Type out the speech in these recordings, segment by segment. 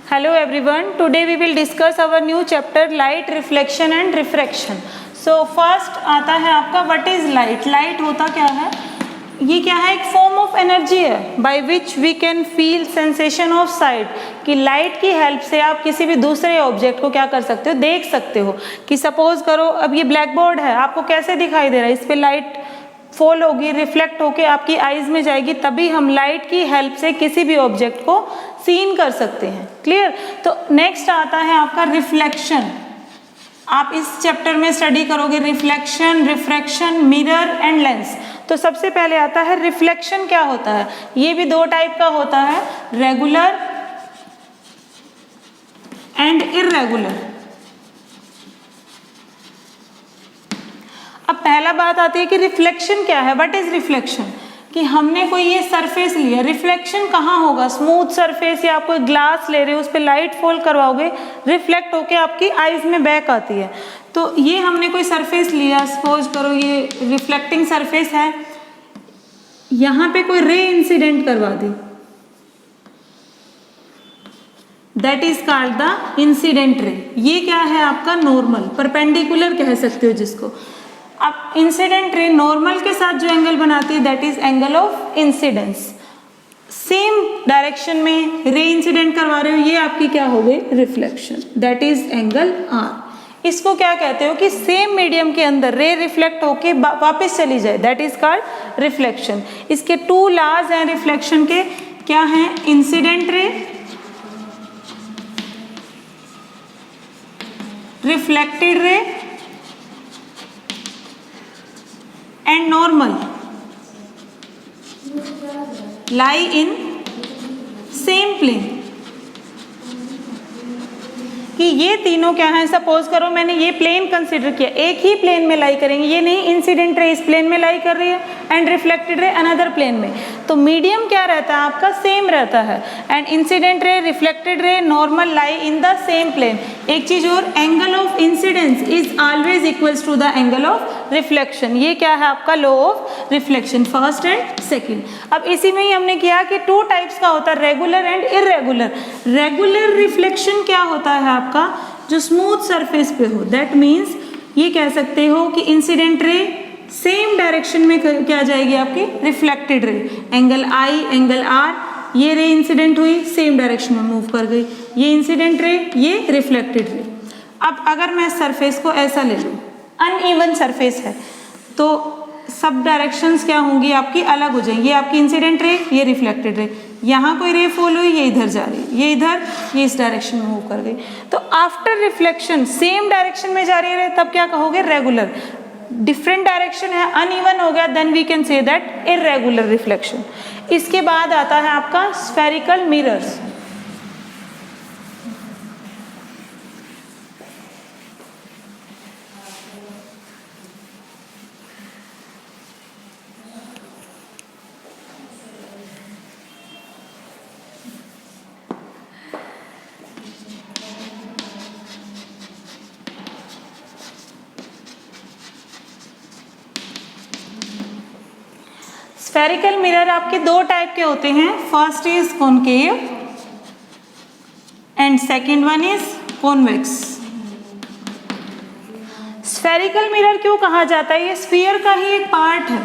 Hello everyone, today we will discuss our new chapter light reflection and refraction. So first आता है आपका what is light? Light होता क्या है? ये क्या है? एक फॉर्म ऑफ एनर्जी है by which we can feel sensation of sight, कि लाइट की हेल्प से आप किसी भी दूसरे ऑब्जेक्ट को क्या कर सकते हो, देख सकते हो। कि सपोज करो अब ये ब्लैक बोर्ड है, आपको कैसे दिखाई दे रहा है, इस पे लाइट फॉल होगी, रिफ्लेक्ट होके आपकी आईज में जाएगी, तभी हम लाइट की हेल्प से किसी भी ऑब्जेक्ट को सीन कर सकते हैं। क्लियर? तो नेक्स्ट आता है आपका रिफ्लेक्शन। आप इस चैप्टर में स्टडी करोगे reflection, refraction, mirror and lens. तो सबसे पहले आता है रिफ्लेक्शन। क्या होता है? ये भी दो टाइप का होता है, रेगुलर एंड इररेगुलर। अब पहला बात आती है कि रिफ्लेक्शन क्या है, व्हाट इज रिफ्लेक्शन। कि हमने कोई ये सरफेस लिया, रिफ्लेक्शन कहाँ होगा, स्मूथ सरफेस या आप कोई ग्लास ले रहे हो, उस पर लाइट फॉल करवाओगे, रिफ्लेक्ट होके आपकी आईज में बैक आती है। तो ये हमने कोई सरफेस लिया, सपोज करो ये रिफ्लेक्टिंग सरफेस है, यहाँ पे कोई रे इंसिडेंट करवा दी, that is called the incident ray. ये क्या है आपका नॉर्मल, परपेंडिकुलर कह सकते हो जिसको। अब इंसिडेंट रे नॉर्मल के साथ जो एंगल बनाती है that is angle of incidence. Same direction में रे इंसिडेंट करवा रहे हो, ये आपकी क्या हो गई, reflection, that is angle R. इसको क्या कहते हो कि सेम मीडियम के अंदर रे रिफ्लेक्ट होके वापस चली जाए, दैट इज कॉल्ड रिफ्लेक्शन। इसके टू लॉज हैं रिफ्लेक्शन के, क्या हैं, इंसिडेंट रे, रिफ्लेक्टेड रे and normal lie in same plane। कि ये तीनों क्या है, सपोज करो मैंने ये प्लेन कंसिडर किया, एक ही प्लेन में लाई करेंगे, ये नहीं इंसिडेंट रे इस प्लेन में लाई कर रही है and reflected ray another plane में, तो मीडियम क्या रहता है आपका, सेम रहता है। And incident ray, reflected ray, normal lie in the same plane. एक चीज और, angle of incidence is always equals to the angle of reflection. ये क्या है आपका law of reflection, first and second. अब इसी में ही हमने किया कि टू टाइप्स का होता है, regular and irregular. Regular reflection क्या होता है आपका, जो स्मूथ सरफेस पे हो, दैट मीन्स ये कह सकते हो कि इंसिडेंट रे सेम डायरेक्शन में क्या जाएगी आपकी, reflected ray. Angle I, angle are, ये रे इंसिडेंट हुई, सेम डायरेक्शन में मूव कर गई, ये इंसिडेंट रे, ये रिफ्लेक्टेड रे। अब अगर मैं सरफेस को ऐसा ले लूँ, अनइवन सरफेस है, तो सब डायरेक्शंस क्या होंगी आपकी, अलग हो जाएंगी। ये आपकी इंसिडेंट रे, ये रिफ्लेक्टेड रे, यहाँ कोई रे फॉल हुई, ये इधर जा रही है, ये इधर, ये इस डायरेक्शन में मूव कर गई। तो आफ्टर रिफ्लेक्शन सेम डायरेक्शन में जा रही है, तब क्या कहोगे, रेगुलर। डिफरेंट डायरेक्शन है, अनइवन हो गया, then we can say that irregular reflection. इसके बाद आता है आपका स्फेरिकल मिरर्स। स्फेरिकल मिरर आपके दो टाइप के होते हैं, first is concave and second one is convex. Spherical mirror क्यों कहा जाता है, ये स्फीयर का ही एक पार्ट है,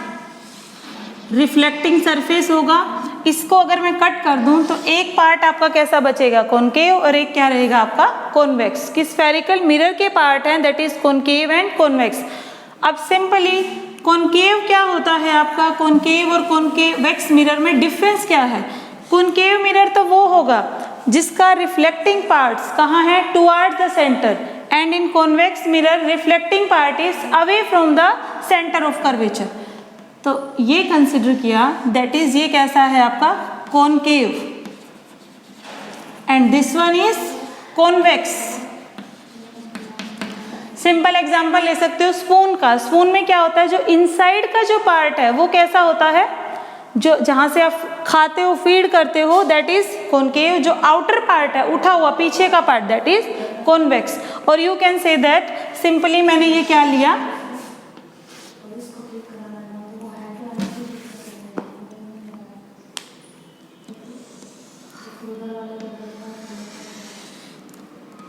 रिफ्लेक्टिंग सरफेस होगा, इसको अगर मैं कट कर दूं तो एक पार्ट आपका कैसा बचेगा, कॉनकेव, और एक क्या रहेगा आपका, कॉन्वेक्स। कि स्फेरिकल मिरर के पार्ट हैं, that is concave and convex. अब सिंपली कॉनकेव क्या होता है आपका, कॉनकेव और कॉन्वेक्स मिरर में डिफरेंस क्या है। कॉनकेव मिरर तो वो होगा जिसका रिफ्लेक्टिंग पार्ट्स कहाँ है, towards the centre, and in convex mirror reflecting part is away from the center of curvature. तो ये कंसिडर किया, दैट इज ये कैसा है आपका, concave, and this one is convex. Simple example ले सकते हो स्पून का। स्पून में क्या होता है, जो इनसाइड का जो पार्ट है वो कैसा होता है, जो जहां से आप खाते हो, फीड करते हो, दैट इज कॉनकेव। जो आउटर पार्ट है, उठा हुआ पीछे का पार्ट, दैट इज कॉन्वेक्स। और you can say that simply, मैंने ये क्या लिया,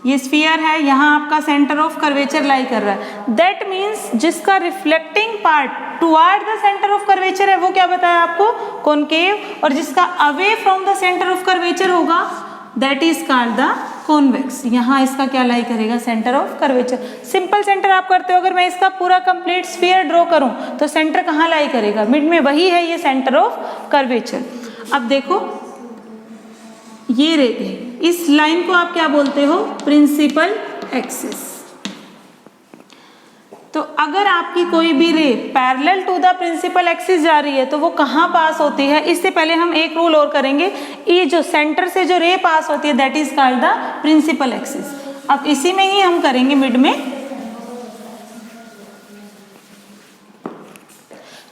ये स्फीयर है, यहाँ आपका सेंटर ऑफ कर्वेचर लाई कर रहा है। दैट मीन्स जिसका reflecting part toward the center of curvature है वो क्या बताया आपको, कॉनकेव, और जिसका away from the center of curvature होगा that is called the convex. यहाँ इसका क्या लाई करेगा, center of curvature. Simple center आप करते हो, अगर मैं इसका पूरा कंप्लीट स्फीयर ड्रॉ करूं तो सेंटर कहाँ लाई करेगा, मिड में, वही है ये सेंटर ऑफ कर्वेचर। अब देखो ये रे, इस लाइन को आप क्या बोलते हो, प्रिंसिपल एक्सिस। तो अगर आपकी कोई भी ray parallel to the principal axis जा रही है तो वो कहाँ पास होती है, इससे पहले हम एक रूल और करेंगे, ये जो सेंटर से जो रे पास होती है that is called the principal axis. अब इसी में ही हम करेंगे मिड में,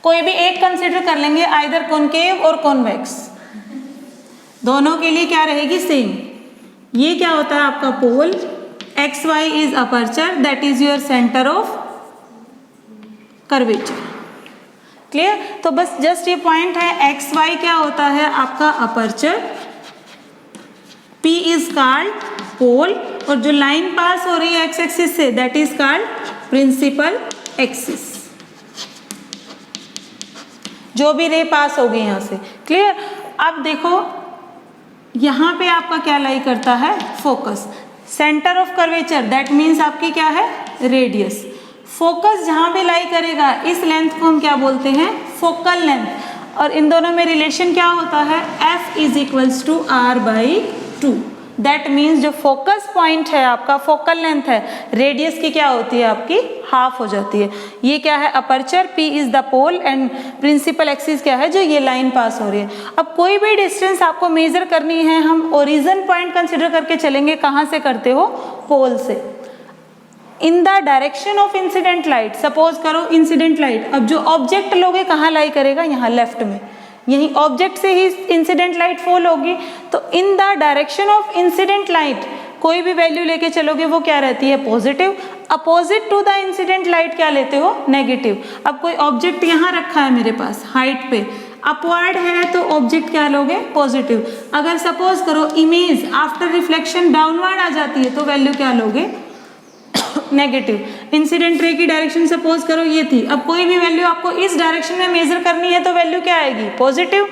कोई भी एक कंसिडर कर लेंगे, आइदर कॉनकेव और कॉन्वेक्स, दोनों के लिए क्या रहेगी, सेम। ये क्या होता है आपका pole, X Y is aperture, that is your center of curvature. Clear. तो बस जस्ट ये पॉइंट है, एक्स वाई क्या होता है आपका aperture, P is called pole, और जो लाइन पास हो रही है एक्स एक्सिस से that is called principal axis, जो भी रे पास होगी यहां से। क्लियर। अब देखो यहाँ पे आपका क्या लाई करता है, focus, centre of curvature that means आपकी क्या है, रेडियस। फोकस जहाँ भी लाई करेगा इस लेंथ को हम क्या बोलते हैं, फोकल लेंथ, और इन दोनों में रिलेशन क्या होता है, F is equals to R/2। That means जो फोकस पॉइंट है आपका, फोकल लेंथ है, रेडियस की क्या होती है आपकी, हाफ हो जाती है। ये क्या है, aperture, P is the pole, and principal axis क्या है, जो ये लाइन पास हो रही है। अब कोई भी डिस्टेंस आपको मेजर करनी है, हम ओरिजिन पॉइंट कंसिडर करके चलेंगे, कहाँ से करते हो, पोल से। इन the direction of incident light, suppose करो इंसिडेंट लाइट, अब जो ऑब्जेक्ट लोगे कहाँ लाई करेगा, यहाँ लेफ्ट में, यही ऑब्जेक्ट से ही इंसिडेंट लाइट फॉल होगी। तो in the direction of incident light कोई भी वैल्यू लेके चलोगे वो क्या रहती है, positive. Opposite to the incident light क्या लेते हो, नेगेटिव। अब कोई ऑब्जेक्ट यहाँ रखा है मेरे पास हाइट पे, अपवर्ड है तो ऑब्जेक्ट क्या लोगे, पॉजिटिव। अगर सपोज करो इमेज आफ्टर रिफ्लेक्शन डाउनवर्ड आ जाती है तो वैल्यू क्या लोगे, नेगेटिव। इंसिडेंट रे की डायरेक्शन सपोज करो ये थी, अब कोई भी वैल्यू आपको इस डायरेक्शन में मेजर करनी है तो वैल्यू क्या आएगी, पॉजिटिव।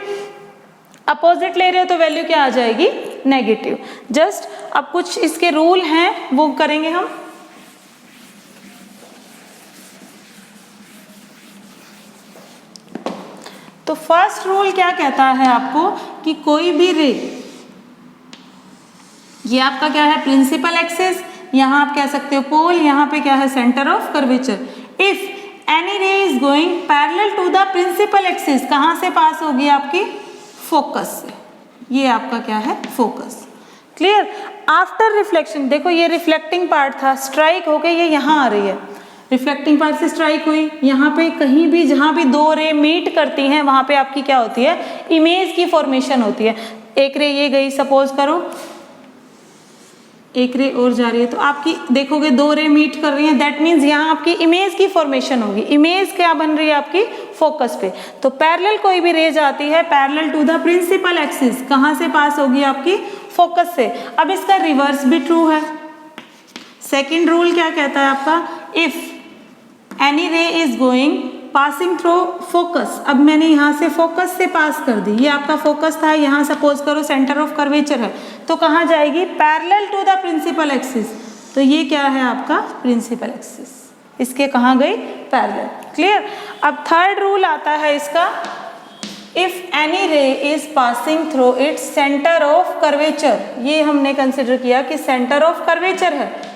अपोजिट ले रहे हो तो वैल्यू क्या आ जाएगी, नेगेटिव। जस्ट अब कुछ इसके रूल हैं वो करेंगे हम। तो फर्स्ट रूल क्या कहता है आपको कि कोई भी रे, ये आपका क्या है, प्रिंसिपल एक्सिस, यहाँ आप कह सकते हो पोल, यहाँ पे क्या है, center of curvature. If any ray is going parallel to the principal axis, कहाँ से पास होगी आपकी, फोकस से। ये आपका क्या है, फोकस। क्लियर। आफ्टर रिफ्लेक्शन, देखो ये रिफ्लेक्टिंग पार्ट था, स्ट्राइक होके ये यहाँ आ रही है, रिफ्लेक्टिंग पार्ट से स्ट्राइक हुई, यहाँ पे कहीं भी जहाँ भी दो रे मीट करती हैं वहाँ पे आपकी क्या होती है, इमेज की फॉर्मेशन होती है। एक रे ये गई, सपोज करो एक रे और जा रही है, तो आपकी देखोगे दो रे मीट कर रही हैं, दैट मीन्स यहाँ आपकी इमेज की फॉर्मेशन होगी। इमेज क्या बन रही है आपकी, फोकस पे। तो पैरेलल कोई भी रे जाती है parallel to the principal axis, कहाँ से पास होगी आपकी, फोकस से। अब इसका रिवर्स भी ट्रू है। सेकेंड रूल क्या कहता है आपका, if any ray is going passing through focus, अब मैंने यहाँ से फोकस से पास कर दी, ये आपका फोकस था, यहाँ सपोज करो सेंटर ऑफ कर्वेचर है, तो कहाँ जाएगी, parallel to the principal axis. तो ये क्या है आपका प्रिंसिपल एक्सिस, इसके कहाँ गई, पैरेलल। क्लियर। अब थर्ड रूल आता है इसका, if any ray is passing through its centre of curvature, ये हमने कंसिडर किया कि सेंटर ऑफ कर्वेचर है,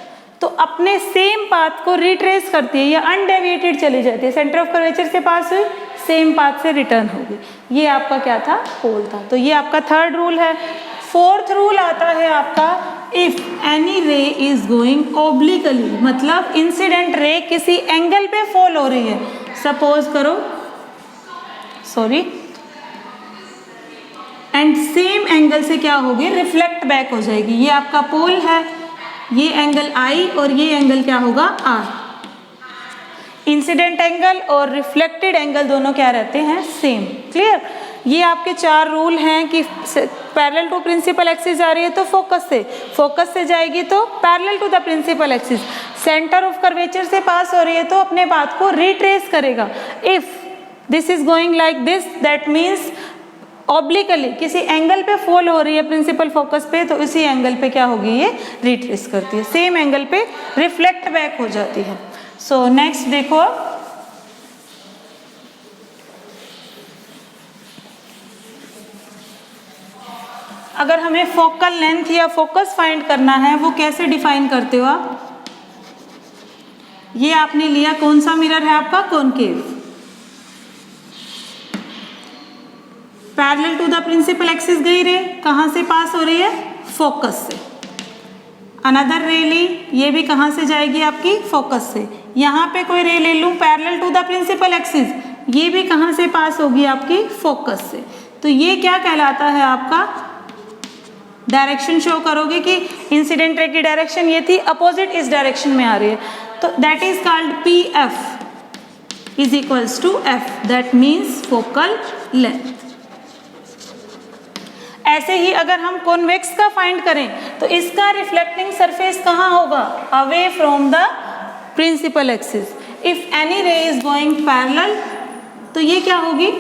तो अपने सेम पाथ को रिट्रेस करती है या अनडेविएटेड चली जाती है, सेंटर ऑफ कर्वेचर से पास हुई, सेम पाथ से रिटर्न होगी। ये आपका क्या था, पोल था। तो ये आपका थर्ड रूल है। फोर्थ रूल आता है आपका, if any ray is going obliquely, मतलब इंसिडेंट रे किसी एंगल पे फॉल हो रही है, सपोज करो एंड सेम एंगल से क्या होगी, रिफ्लेक्ट बैक हो जाएगी। ये आपका पोल है, ये एंगल I और ये एंगल क्या होगा, R। इंसिडेंट एंगल और रिफ्लेक्टेड एंगल दोनों क्या रहते हैं, सेम। क्लियर। ये आपके 4 रूल हैं कि पैरेलल टू प्रिंसिपल एक्सिस जा रही है तो फोकस से जाएगी तो parallel to the principal axis, centre of curvature से पास हो रही है तो अपने पाथ को रिट्रेस करेगा। If this is going like this, that means obliquely किसी एंगल पे फॉल हो रही है प्रिंसिपल फोकस पे, तो इसी एंगल पे क्या होगी, ये रिट्रेस करती है, सेम एंगल पे रिफ्लेक्ट बैक हो जाती है। सो नेक्स्ट देखो, अगर हमें फोकल लेंथ या फोकस फाइंड करना है वो कैसे डिफाइन करते हो आप? ये आपने लिया, कौन सा मिरर है आपका, concave, parallel to the principal axis गई रे, कहाँ से पास हो रही है, फोकस से। अनदर रे ली, ये भी कहाँ से जाएगी आपकी, फोकस से। यहाँ पे कोई रे ले लूँ parallel to the principal axis, ये भी कहाँ से पास होगी आपकी, फोकस से। तो ये क्या कहलाता है आपका, डायरेक्शन शो करोगे कि इंसिडेंट रे की डायरेक्शन ये थी, अपोजिट इस डायरेक्शन में आ रही है, तो that is called P F is equals to F, that means focal length. ऐसे ही अगर हम कॉन्वेक्स का फाइंड करें तो इसका रिफ्लेक्टिंग सरफेस कहाँ होगा, away from the principal axis. If any ray is going parallel, तो ये क्या होगी,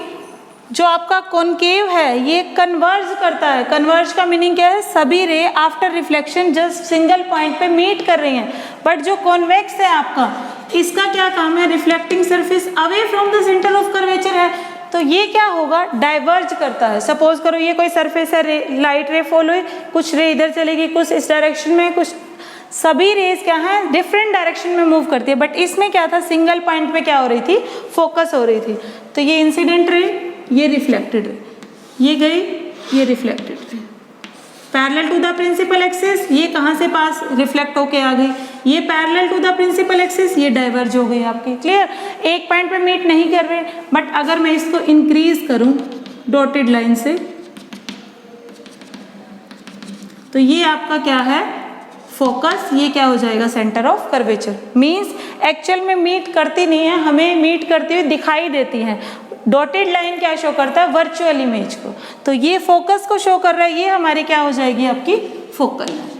जो आपका कॉनकेव है ये कन्वर्ज करता है। कन्वर्ज का मीनिंग क्या है, सभी रे after reflection just single point पे मीट कर रही हैं। बट जो कॉन्वेक्स है आपका, इसका क्या काम है, reflecting surface away from the center of curvature है, तो ये क्या होगा, डाइवर्ज करता है। सपोज करो ये कोई सरफेस है, रे लाइट रे फॉल हुई, कुछ रे इधर चलेगी, कुछ इस डायरेक्शन में, कुछ, सभी रेज क्या है डिफरेंट डायरेक्शन में मूव करती है। बट इसमें क्या था, सिंगल पॉइंट पे क्या हो रही थी, फोकस हो रही थी। तो ये इंसिडेंट रे, ये रिफ्लेक्टेड रे, ये गई, ये reflected ray, parallel to the principal axis, ये कहाँ से पास रिफ्लेक्ट होके आ गई, ये parallel to the principal axis, ये डाइवर्ज हो गई आपकी। क्लियर, एक पॉइंट पे मीट नहीं कर रहे। बट अगर मैं इसको इंक्रीज करूं डॉटेड लाइन से, तो ये आपका क्या है, फोकस, ये क्या हो जाएगा, centre of curvature. Means actual में मीट करती नहीं है, हमें मीट करती हुई दिखाई देती है। डॉटेड लाइन क्या शो करता है, वर्चुअल इमेज को, तो ये फोकस को शो कर रहा है, ये हमारी क्या हो जाएगी आपकी फोकल लेंथ।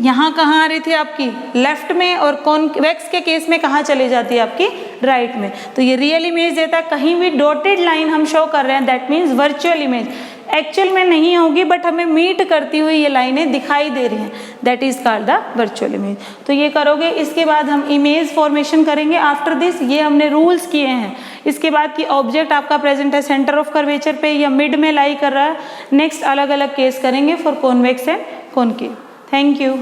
यहाँ कहाँ आ रही थी आपकी, लेफ्ट में, और कॉन्वेक्स के केस में कहाँ चली जाती है आपकी, राइट में। तो ये रियल इमेज देता है, कहीं भी डॉटेड लाइन हम शो कर रहे हैं, that means virtual image. Actual में नहीं होगी बट हमें मीट करती हुई ये लाइनें दिखाई दे रही हैं, that is called the virtual image. तो ये करोगे, इसके बाद हम इमेज फॉर्मेशन करेंगे। आफ्टर दिस ये हमने रूल्स किए हैं। इसके बाद कि ऑब्जेक्ट आपका प्रेजेंट है सेंटर ऑफ कर्वेचर पे या मिड में लाई कर रहा है। नेक्स्ट अलग अलग केस करेंगे for convex and concave. Thank you.